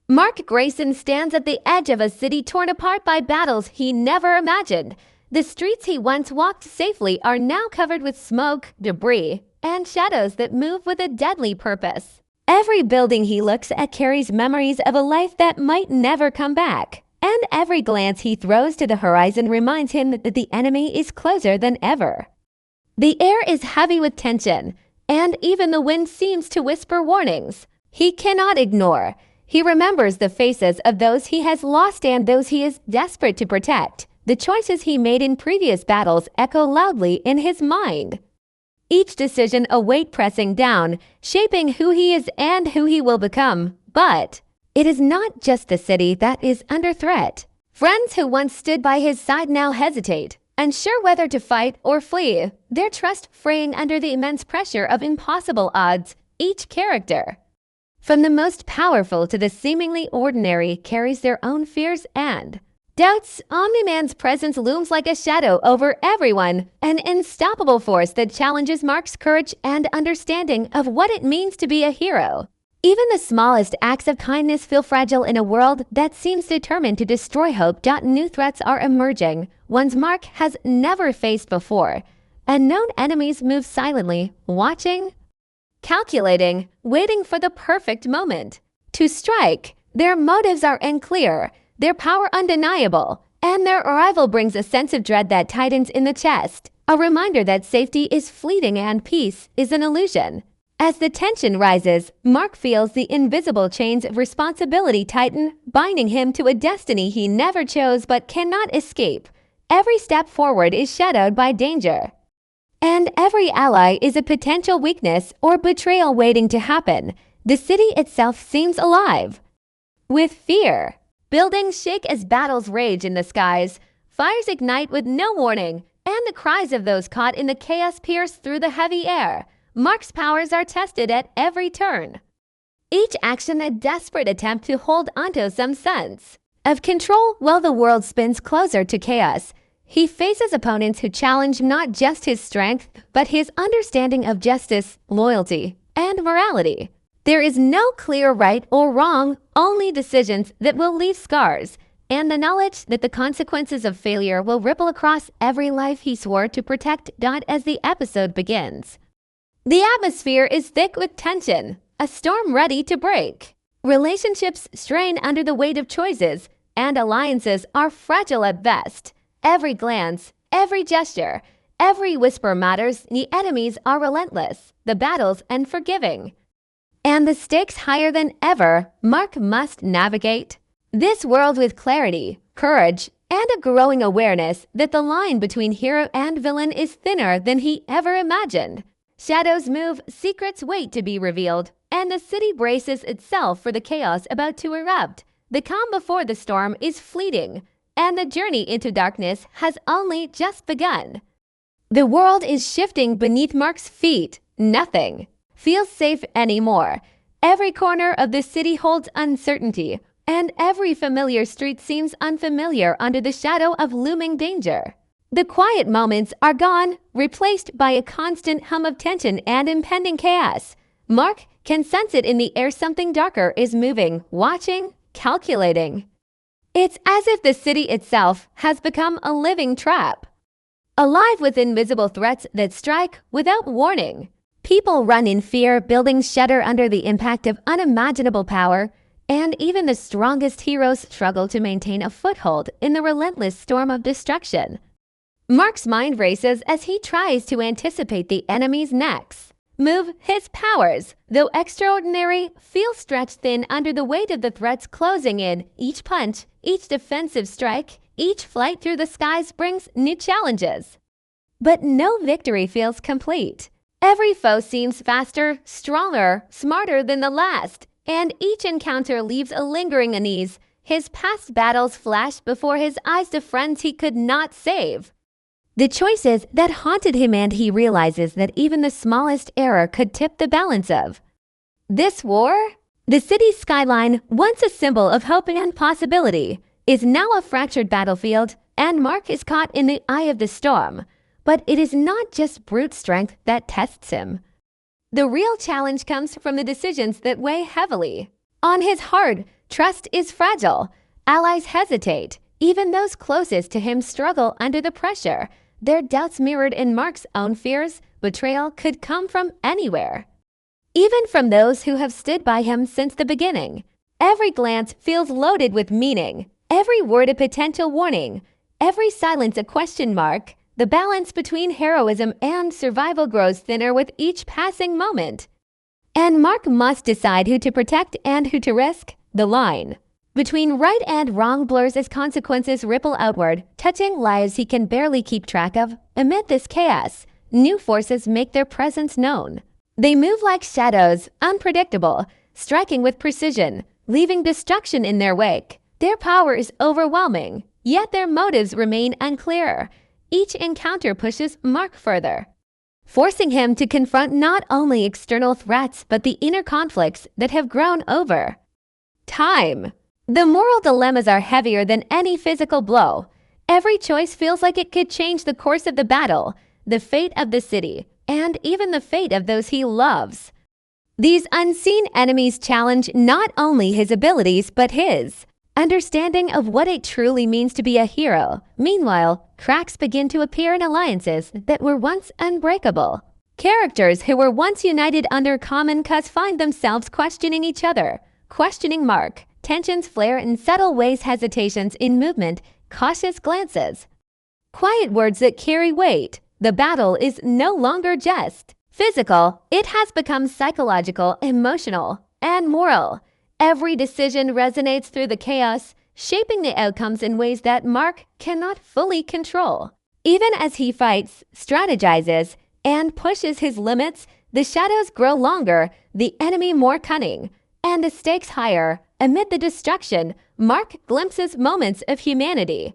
Mark Grayson stands at the edge of a city torn apart by battles he never imagined. The streets he once walked safely are now covered with smoke, debris, and shadows that move with a deadly purpose. Every building he looks at carries memories of a life that might never come back. And every glance he throws to the horizon reminds him that the enemy is closer than ever. The air is heavy with tension, and even the wind seems to whisper warnings he cannot ignore. He remembers the faces of those he has lost and those he is desperate to protect. The choices he made in previous battles echo loudly in his mind. Each decision a weight pressing down, shaping who he is and who he will become. But it is not just the city that is under threat. Friends who once stood by his side now hesitate, unsure whether to fight or flee, their trust fraying under the immense pressure of impossible odds. Each character, from the most powerful to the seemingly ordinary, carries their own fears and doubts. Omni-Man's presence looms like a shadow over everyone, an unstoppable force that challenges Mark's courage and understanding of what it means to be a hero. Even the smallest acts of kindness feel fragile in a world that seems determined to destroy hope. New threats are emerging, ones Mark has never faced before. Unknown enemies move silently, watching, calculating, waiting for the perfect moment to strike. Their motives are unclear, their power undeniable, and their arrival brings a sense of dread that tightens in the chest, a reminder that safety is fleeting and peace is an illusion. As the tension rises, Mark feels the invisible chains of responsibility tighten, binding him to a destiny he never chose but cannot escape. Every step forward is shadowed by danger, and every ally is a potential weakness or betrayal waiting to happen. The city itself seems alive with fear. Buildings shake as battles rage in the skies. Fires ignite with no warning, and the cries of those caught in the chaos pierce through the heavy air. Mark's powers are tested at every turn, each action a desperate attempt to hold onto some sense of control while the world spins closer to chaos. He faces opponents who challenge not just his strength, but his understanding of justice, loyalty, and morality. There is no clear right or wrong, only decisions that will leave scars, and the knowledge that the consequences of failure will ripple across every life he swore to protect. As the episode begins, the atmosphere is thick with tension, a storm ready to break. Relationships strain under the weight of choices, and alliances are fragile at best. Every glance, every gesture, every whisper matters. The enemies are relentless, the battles unforgiving, and the stakes higher than ever. Mark must navigate this world with clarity, courage, and a growing awareness that the line between hero and villain is thinner than he ever imagined. Shadows move, secrets wait to be revealed, and the city braces itself for the chaos about to erupt. The calm before the storm is fleeting, and the journey into darkness has only just begun. The world is shifting beneath Mark's feet. Nothing feels safe anymore. Every corner of the city holds uncertainty, and every familiar street seems unfamiliar under the shadow of looming danger. The quiet moments are gone, replaced by a constant hum of tension and impending chaos. Mark can sense it in the air. Something darker is moving, watching, calculating. It's as if the city itself has become a living trap, alive with invisible threats that strike without warning. People run in fear, buildings shudder under the impact of unimaginable power, and even the strongest heroes struggle to maintain a foothold in the relentless storm of destruction. Mark's mind races as he tries to anticipate the enemy's next move. His powers, though extraordinary, feel stretched thin under the weight of the threats closing in. Each punch, each defensive strike, each flight through the skies brings new challenges. But no victory feels complete. Every foe seems faster, stronger, smarter than the last, and each encounter leaves a lingering unease. His past battles flash before his eyes to friends he could not save, the choices that haunted him, and he realizes that even the smallest error could tip the balance of this war. The city's skyline, once a symbol of hope and possibility, is now a fractured battlefield, and Mark is caught in the eye of the storm. But it is not just brute strength that tests him. The real challenge comes from the decisions that weigh heavily on his heart. Trust is fragile. Allies hesitate. Even those closest to him struggle under the pressure. Their doubts mirrored in Mark's own fears. Betrayal could come from anywhere. Even from those who have stood by him since the beginning. Every glance feels loaded with meaning. Every word a potential warning. Every silence a question mark. The balance between heroism and survival grows thinner with each passing moment. And Mark must decide who to protect and who to risk. The line between right and wrong blurs as consequences ripple outward, touching lives he can barely keep track of. Amid this chaos, new forces make their presence known. They move like shadows, unpredictable, striking with precision, leaving destruction in their wake. Their power is overwhelming, yet their motives remain unclear. Each encounter pushes Mark further, forcing him to confront not only external threats but the inner conflicts that have grown over time. The moral dilemmas are heavier than any physical blow. Every choice feels like it could change the course of the battle, the fate of the city, and even the fate of those he loves. These unseen enemies challenge not only his abilities but his understanding of what it truly means to be a hero. Meanwhile, cracks begin to appear in alliances that were once unbreakable. Characters who were once united under common cause find themselves questioning each other, questioning Mark. Tensions flare in subtle ways, hesitations in movement, cautious glances. Quiet words that carry weight. The battle is no longer just physical, it has become psychological, emotional, and moral. Every decision resonates through the chaos, shaping the outcomes in ways that Mark cannot fully control. Even as he fights, strategizes, and pushes his limits, the shadows grow longer, the enemy more cunning, and the stakes higher. Amid the destruction, Mark glimpses moments of humanity.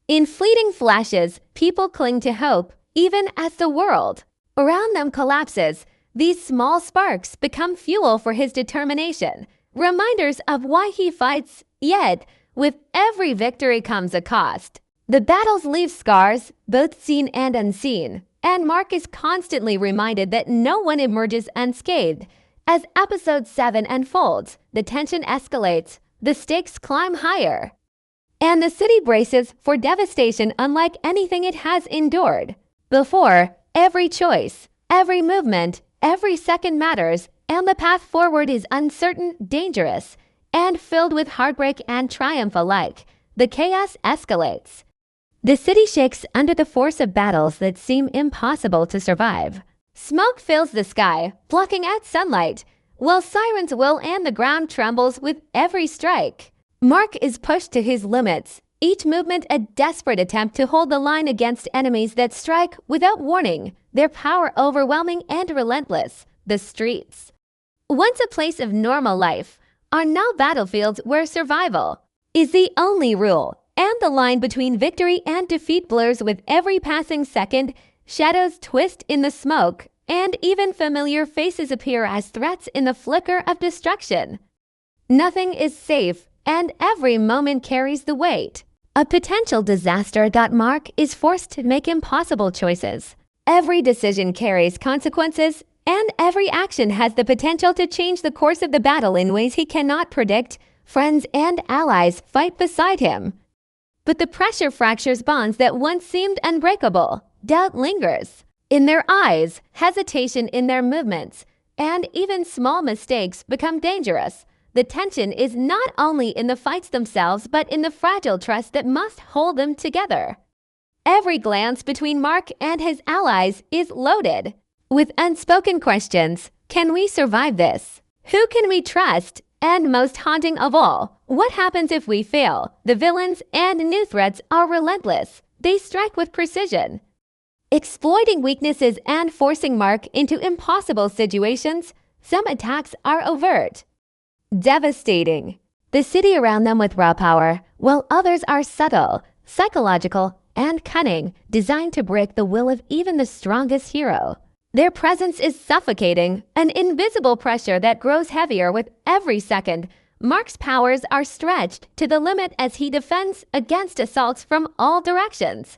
In fleeting flashes, people cling to hope, even as the world around them collapses. These small sparks become fuel for his determination, reminders of why he fights. Yet, with every victory comes a cost. The battles leave scars, both seen and unseen, and Mark is constantly reminded that no one emerges unscathed. As episode 7 unfolds, the tension escalates, the stakes climb higher, and the city braces for devastation unlike anything it has endured before. Every choice, every movement, every second matters, and the path forward is uncertain, dangerous, and filled with heartbreak and triumph alike. The chaos escalates. The city shakes under the force of battles that seem impossible to survive. Smoke fills the sky, blocking out sunlight, while sirens wail and the ground trembles with every strike. Mark is pushed to his limits, each movement a desperate attempt to hold the line against enemies that strike without warning, their power overwhelming and relentless. The streets, once a place of normal life, are now battlefields where survival is the only rule, and the line between victory and defeat blurs with every passing second. Shadows twist in the smoke, and even familiar faces appear as threats in the flicker of destruction. Nothing is safe, and every moment carries the weight. A potential disaster. Mark is forced to make impossible choices. Every decision carries consequences, and every action has the potential to change the course of the battle in ways he cannot predict. Friends and allies fight beside him, but the pressure fractures bonds that once seemed unbreakable. Doubt lingers in their eyes, hesitation in their movements, and even small mistakes become dangerous. The tension is not only in the fights themselves but in the fragile trust that must hold them together. Every glance between Mark and his allies is loaded with unspoken questions. Can we survive this? Who can we trust? And most haunting of all, what happens if we fail? The villains and new threats are relentless. They strike with precision, exploiting weaknesses and forcing Mark into impossible situations. Some attacks are overt, devastating the city around them with raw power, while others are subtle, psychological, and cunning, designed to break the will of even the strongest hero. Their presence is suffocating, an invisible pressure that grows heavier with every second. Mark's powers are stretched to the limit as he defends against assaults from all directions,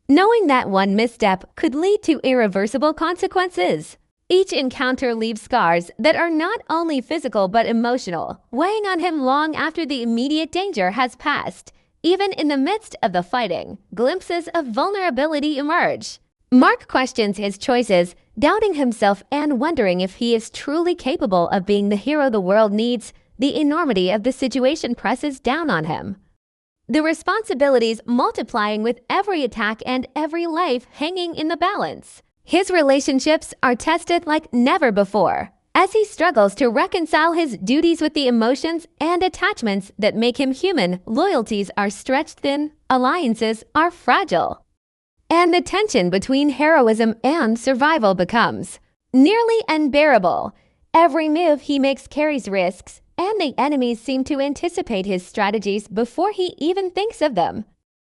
knowing that one misstep could lead to irreversible consequences. Each encounter leaves scars that are not only physical but emotional, weighing on him long after the immediate danger has passed. Even in the midst of the fighting, glimpses of vulnerability emerge. Mark questions his choices, doubting himself and wondering if he is truly capable of being the hero the world needs. The enormity of the situation presses down on him, the responsibilities multiplying with every attack and every life hanging in the balance. His relationships are tested like never before, as he struggles to reconcile his duties with the emotions and attachments that make him human. Loyalties are stretched thin, alliances are fragile, and the tension between heroism and survival becomes nearly unbearable. Every move he makes carries risks, and the enemies seem to anticipate his strategies before he even thinks of them.